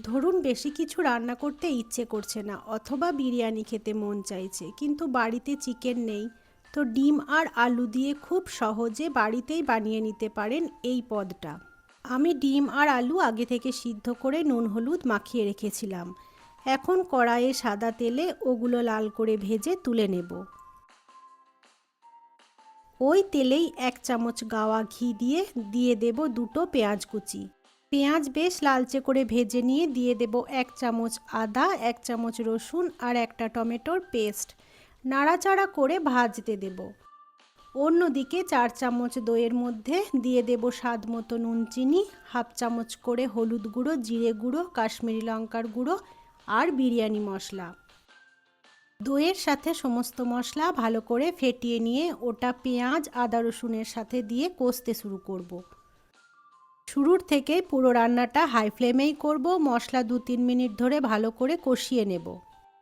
ধরুন বেশি কিছু রান্না করতে ইচ্ছে করছে না অথবা বিরিয়ানি খেতে মন চাইছে, কিন্তু বাড়িতে চিকেন নেই। তো ডিম আর আলু দিয়ে খুব সহজে বাড়িতেই বানিয়ে নিতে পারেন এই পদটা। আমি ডিম আর আলু আগে থেকে সিদ্ধ করে নুন হলুদ মাখিয়ে রেখেছিলাম। এখন কড়াইয়ে সাদা তেলে ওগুলো লাল করে ভেজে তুলে নেব। ওই তেলেই 1 চামচ গাওয়া ঘি দিয়ে দেব 2টো পেঁয়াজ কুচি। পেঁয়াজ বেশ লালচে করে ভেজে নিয়ে দিয়ে দেব 1 চামচ আদা, 1 চামচ রসুন আর একটা টমেটোর পেস্ট। নাড়াচাড়া করে ভাজতে দেব। অন্যদিকে 4 চামচ দইয়ের মধ্যে দিয়ে দেব স্বাদ মতো নুন চিনি, হাফ চামচ করে হলুদ গুঁড়ো, জিরে গুঁড়ো, কাশ্মীরি লঙ্কার গুঁড়ো আর বিরিয়ানি মশলা। দইয়ের সাথে সমস্ত মশলা ভালো করে ফেটিয়ে নিয়ে ওটা পেঁয়াজ আদা রসুনের সাথে দিয়ে কষতে শুরু করব। শুরুর থেকে পুরো রান্নাটা হাই ফ্লেমেই করব। মশলা 2-3 মিনিট ধরে ভালো করে কষিয়ে নেব।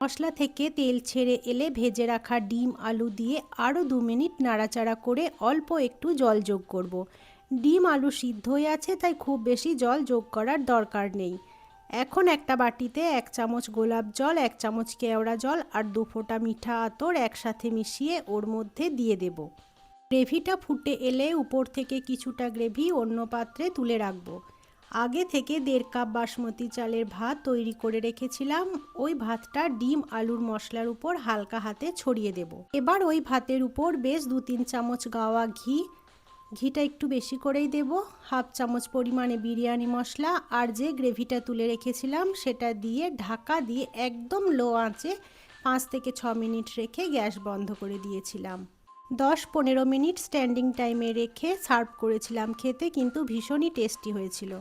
মশলা থেকে তেল ছেড়ে এলে ভেজে রাখা ডিম আলু দিয়ে আরও 2 মিনিট নাড়াচাড়া করে অল্প একটু জল যোগ করব। ডিম আলু সিদ্ধ হয়ে আছে, তাই খুব বেশি জল যোগ করার দরকার নেই। এখন একটা বাটিতে 1 চামচ গোলাপ জল, 1 চামচ কেওড়া জল আর 2 ফোঁটা মিঠা আতর একসাথে মিশিয়ে ওর মধ্যে দিয়ে দেব। গ্রেভিটা ফুটে এলে উপর থেকে কিছুটা গ্রেভি অন্য পাত্রে তুলে রাখবো। আগে থেকে 1.5 কাপ বাসমতি চালের ভাত তৈরি করে রেখেছিলাম। ওই ভাতটা ডিম আলুর মশলার উপর হালকা হাতে ছড়িয়ে দেব। এবার ওই ভাতের উপর বেশ 2-3 চামচ গাওয়া ঘিটা একটু বেশি করেই দেব। হাফ চামচ পরিমাণে বিরিয়ানি মশলা আর যে গ্রেভিটা তুলে রেখেছিলাম সেটা দিয়ে ঢাকা দিয়ে একদম লো আঁচে 5 থেকে 6 মিনিট রেখে গ্যাস বন্ধ করে দিয়েছিলাম। 10-15 মিনিট স্ট্যান্ডিং টাইমে রেখে সার্ভ করেছিলাম। খেতে কিন্তু ভীষণই টেস্টি হয়েছিল।